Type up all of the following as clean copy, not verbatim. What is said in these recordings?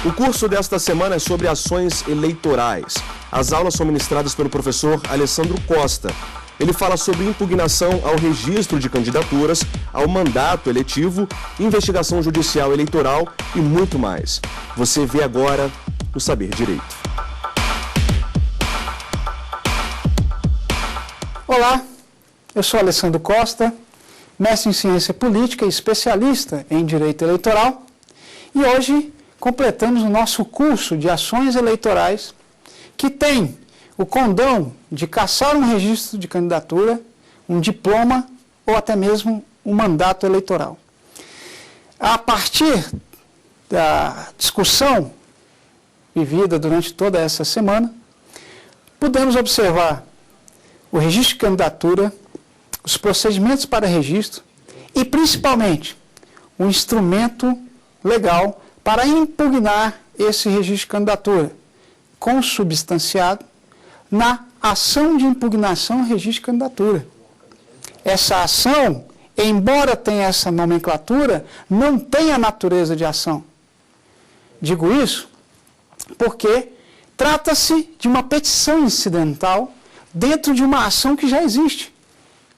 O curso desta semana é sobre ações eleitorais. As aulas são ministradas pelo professor Alessandro Costa. Ele fala sobre impugnação ao registro de candidaturas, ao mandato eletivo, investigação judicial eleitoral e muito mais. Você vê agora no Saber Direito. Olá, eu sou Alessandro Costa, mestre em Ciência Política e especialista em Direito Eleitoral, e hoje completamos o nosso curso de ações eleitorais, que tem o condão de cassar um registro de candidatura, um diploma ou até mesmo um mandato eleitoral. A partir da discussão vivida durante toda essa semana, pudemos observar o registro de candidatura, os procedimentos para registro e, principalmente, um instrumento legal para impugnar esse registro de candidatura, consubstanciado na ação de impugnação ao registro de candidatura. Essa ação, embora tenha essa nomenclatura, não tem a natureza de ação. Digo isso porque trata-se de uma petição incidental dentro de uma ação que já existe,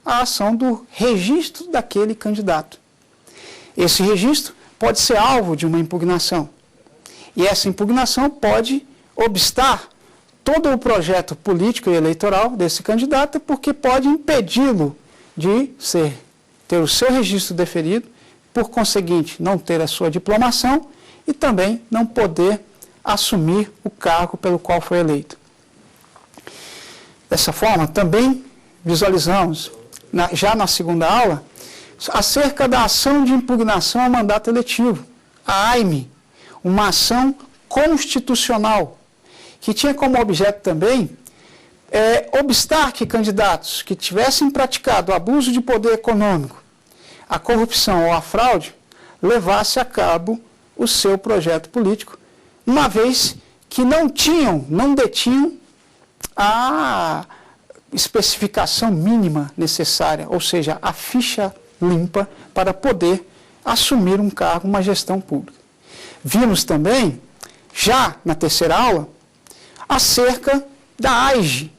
a ação do registro daquele candidato. Esse registro pode ser alvo de uma impugnação, e essa impugnação pode obstar todo o projeto político e eleitoral desse candidato, porque pode impedi-lo de ter o seu registro deferido, por conseguinte, não ter a sua diplomação e também não poder assumir o cargo pelo qual foi eleito. Dessa forma, também visualizamos, já na segunda aula, acerca da ação de impugnação ao mandato eletivo, a AIME, uma ação constitucional, que tinha como objeto também obstar que candidatos que tivessem praticado abuso de poder econômico, a corrupção ou a fraude, levasse a cabo o seu projeto político, uma vez que não detinham a especificação mínima necessária, ou seja, a ficha limpa para poder assumir um cargo, uma gestão pública. Vimos também, já na terceira aula, acerca da AIGE,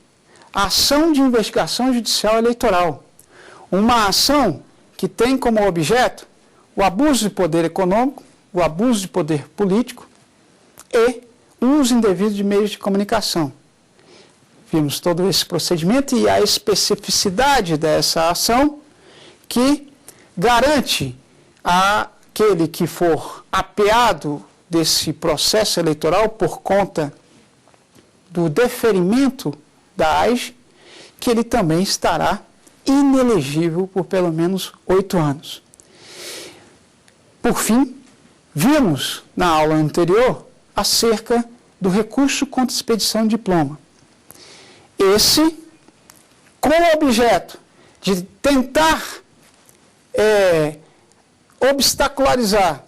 a Ação de Investigação Judicial Eleitoral, uma ação que tem como objeto o abuso de poder econômico, o abuso de poder político e o uso indevido de meios de comunicação. Vimos todo esse procedimento e a especificidade dessa ação que garante àquele que for apeado desse processo eleitoral por conta do deferimento da AIGE, que ele também estará inelegível por pelo menos 8 anos. Por fim, vimos na aula anterior acerca do recurso contra expedição de diploma. Esse, com o objeto de tentar obstacularizar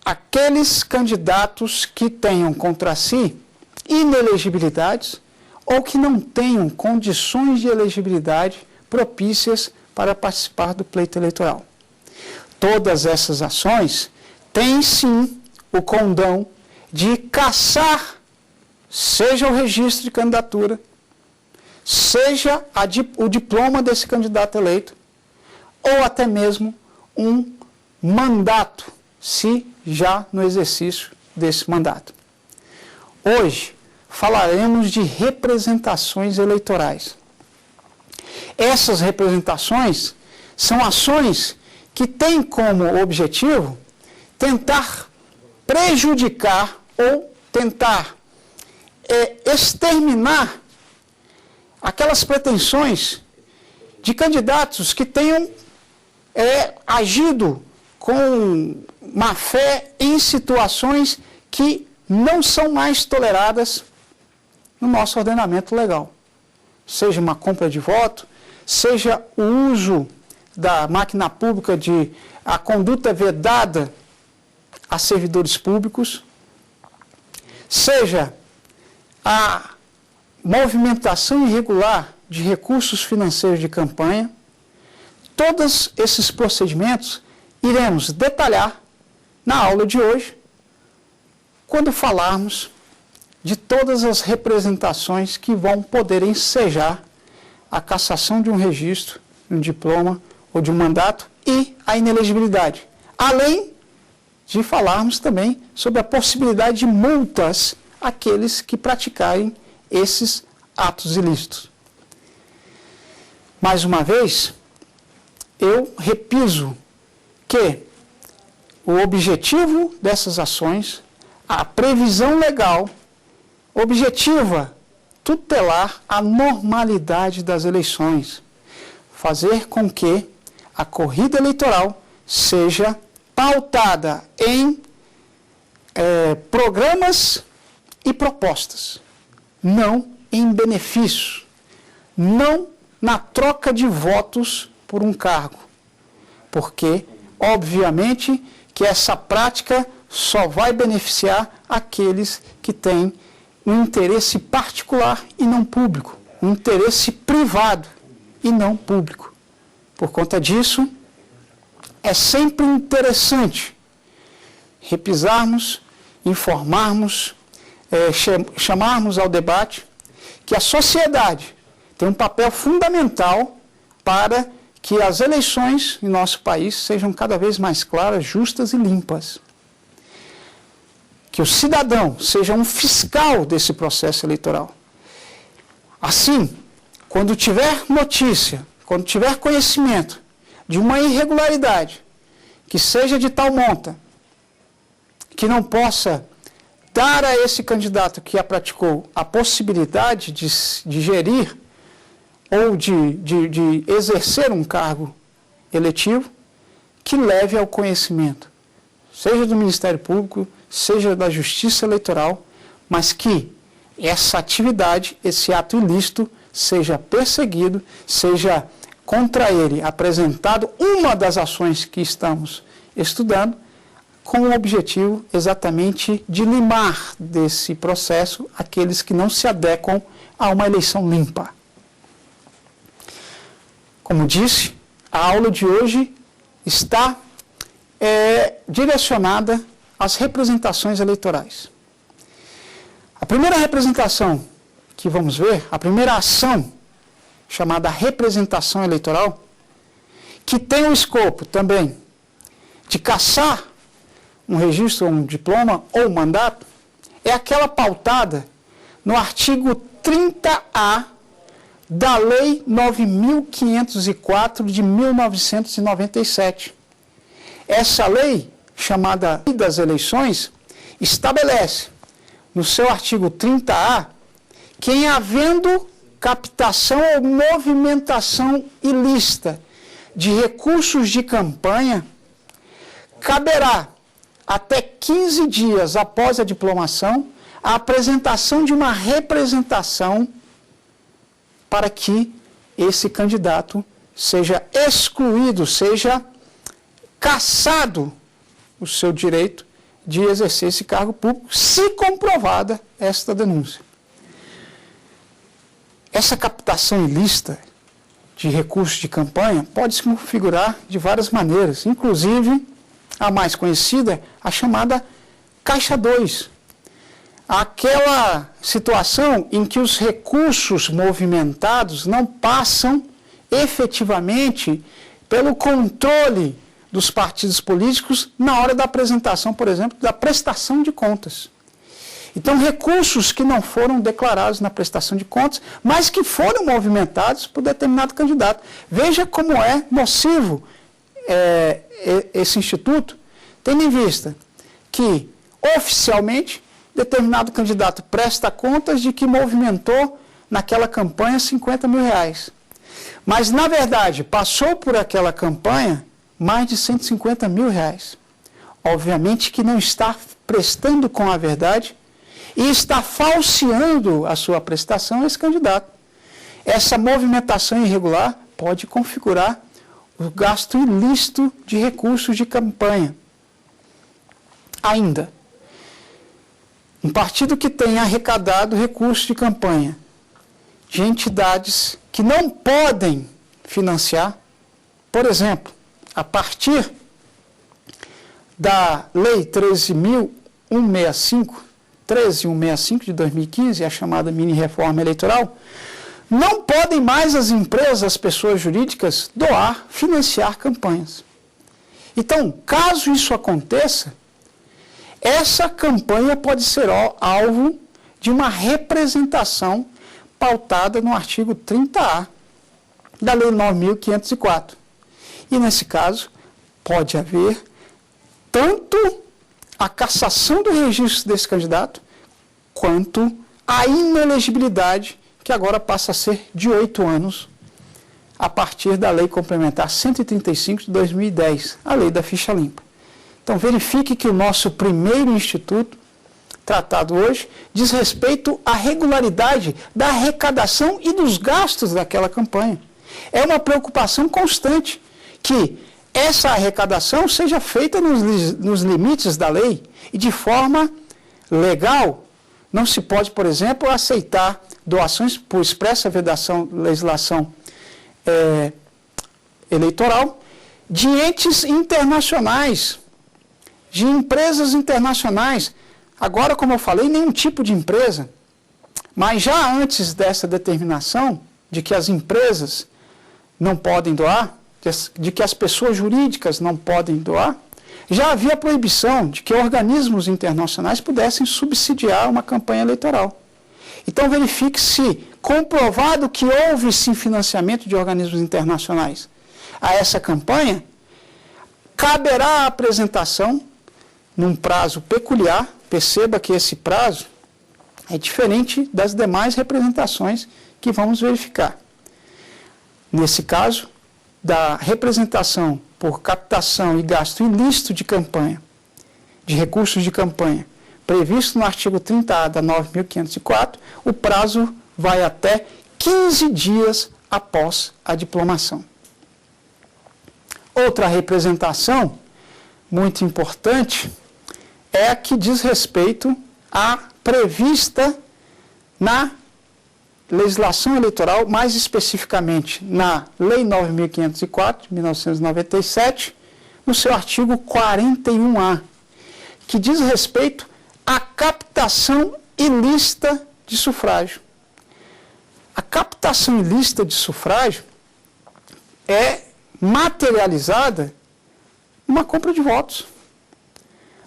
aqueles candidatos que tenham contra si inelegibilidades ou que não tenham condições de elegibilidade propícias para participar do pleito eleitoral. Todas essas ações têm, sim, o condão de cassar, seja o registro de candidatura, seja o diploma desse candidato eleito, ou até mesmo um mandato, se já no exercício desse mandato. Hoje falaremos de representações eleitorais. Essas representações são ações que têm como objetivo tentar prejudicar ou tentar exterminar aquelas pretensões de candidatos que tenham agido com má fé em situações que não são mais toleradas no nosso ordenamento legal. Seja uma compra de voto, seja o uso da máquina pública a conduta vedada a servidores públicos, seja a movimentação irregular de recursos financeiros de campanha. Todos esses procedimentos iremos detalhar na aula de hoje, quando falarmos de todas as representações que vão poder ensejar a cassação de um registro, de um diploma ou de um mandato e a inelegibilidade. Além de falarmos também sobre a possibilidade de multas àqueles que praticarem esses atos ilícitos. Mais uma vez, eu repiso que o objetivo dessas ações, a previsão legal, objetiva tutelar a normalidade das eleições, fazer com que a corrida eleitoral seja pautada em programas e propostas, não em benefícios, não na troca de votos por um cargo, porque, obviamente, que essa prática só vai beneficiar aqueles que têm um interesse particular e não público, um interesse privado e não público. Por conta disso, é sempre interessante repisarmos, informarmos, chamarmos ao debate que a sociedade tem um papel fundamental para que as eleições em nosso país sejam cada vez mais claras, justas e limpas. Que o cidadão seja um fiscal desse processo eleitoral. Assim, quando tiver notícia, quando tiver conhecimento de uma irregularidade que seja de tal monta que não possa dar a esse candidato que a praticou a possibilidade de gerir ou de exercer um cargo eletivo, que leve ao conhecimento, seja do Ministério Público, seja da Justiça Eleitoral, mas que essa atividade, esse ato ilícito, seja perseguido, seja contra ele apresentado uma das ações que estamos estudando, com o objetivo exatamente de limar desse processo aqueles que não se adequam a uma eleição limpa. Como disse, a aula de hoje está direcionada às representações eleitorais. A primeira representação que vamos ver, a primeira ação, chamada representação eleitoral, que tem o escopo também de cassar um registro, um diploma ou um mandato, é aquela pautada no artigo 30A da Lei 9.504 de 1997. Essa lei, chamada Lei das Eleições, estabelece no seu artigo 30A que, em havendo captação ou movimentação ilícita de recursos de campanha, caberá, até 15 dias após a diplomação, a apresentação de uma representação para que esse candidato seja excluído, seja cassado o seu direito de exercer esse cargo público, se comprovada esta denúncia. Essa captação ilícita de recursos de campanha pode se configurar de várias maneiras, inclusive a mais conhecida, a chamada Caixa 2. Aquela situação em que os recursos movimentados não passam efetivamente pelo controle dos partidos políticos na hora da apresentação, por exemplo, da prestação de contas. Então, recursos que não foram declarados na prestação de contas, mas que foram movimentados por determinado candidato. Veja como é nocivo esse instituto, tendo em vista que, oficialmente, determinado candidato presta contas de que movimentou naquela campanha 50 mil reais. Mas, na verdade, passou por aquela campanha mais de 150 mil reais. Obviamente que não está prestando com a verdade e está falseando a sua prestação a esse candidato. Essa movimentação irregular pode configurar o gasto ilícito de recursos de campanha. Ainda, um partido que tenha arrecadado recursos de campanha de entidades que não podem financiar, por exemplo, a partir da Lei 13.165, 13165 de 2015, a chamada mini-reforma eleitoral, não podem mais as empresas, as pessoas jurídicas, doar, financiar campanhas. Então, caso isso aconteça, essa campanha pode ser alvo de uma representação pautada no artigo 30A da Lei 9.504. E, nesse caso, pode haver tanto a cassação do registro desse candidato, quanto a inelegibilidade, que agora passa a ser de 8 anos, a partir da Lei Complementar 135 de 2010, a Lei da Ficha Limpa. Então, verifique que o nosso primeiro instituto, tratado hoje, diz respeito à regularidade da arrecadação e dos gastos daquela campanha. É uma preocupação constante que essa arrecadação seja feita nos limites da lei e de forma legal. Não se pode, por exemplo, aceitar doações por expressa legislação eleitoral de entes internacionais, de empresas internacionais. Agora, como eu falei, nenhum tipo de empresa, mas já antes dessa determinação de que as empresas não podem doar, de que as pessoas jurídicas não podem doar, já havia proibição de que organismos internacionais pudessem subsidiar uma campanha eleitoral. Então, verifique se, comprovado que houve sim financiamento de organismos internacionais a essa campanha, caberá a apresentação num prazo peculiar. Perceba que esse prazo é diferente das demais representações que vamos verificar. Nesse caso, da representação por captação e gasto ilícito de campanha, de recursos de campanha, previsto no artigo 30A da 9.504, o prazo vai até 15 dias após a diplomação. Outra representação muito importante é a que diz respeito à prevista na legislação eleitoral, mais especificamente na Lei 9.504, de 1997, no seu artigo 41A, que diz respeito à captação ilícita de sufrágio. A captação ilícita de sufrágio é materializada numa compra de votos.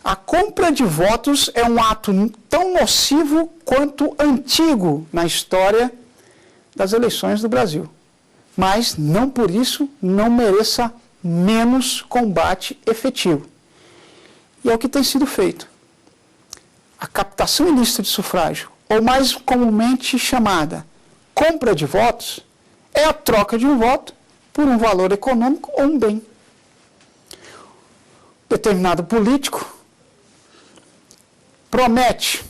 A compra de votos é um ato tão nocivo quanto antigo na história das eleições do Brasil. Mas, não por isso, não mereça menos combate efetivo. E é o que tem sido feito. A captação ilícita de sufrágio, ou mais comumente chamada compra de votos, é a troca de um voto por um valor econômico ou um bem. Determinado político promete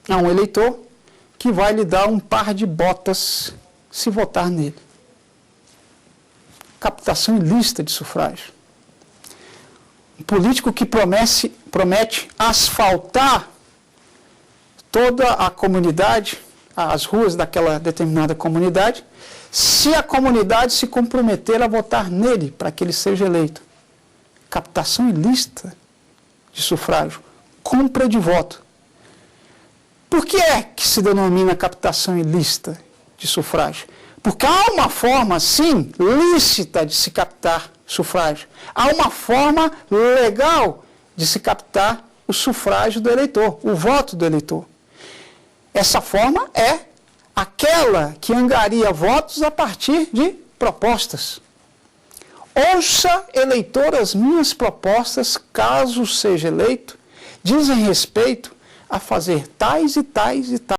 a um eleitor que vai lhe dar um par de botas se votar nele. Captação ilícita de sufrágio. Um político que promete asfaltar toda a comunidade, as ruas daquela determinada comunidade, se a comunidade se comprometer a votar nele para que ele seja eleito. Captação ilícita de sufrágio. Compra de voto. Por que é que se denomina captação ilícita de sufrágio? Porque há uma forma, sim, lícita de se captar sufrágio. Há uma forma legal de se captar o sufrágio do eleitor, o voto do eleitor. Essa forma é aquela que angaria votos a partir de propostas. Ouça, eleitor, as minhas propostas, caso seja eleito, dizem respeito a fazer tais e tais e tais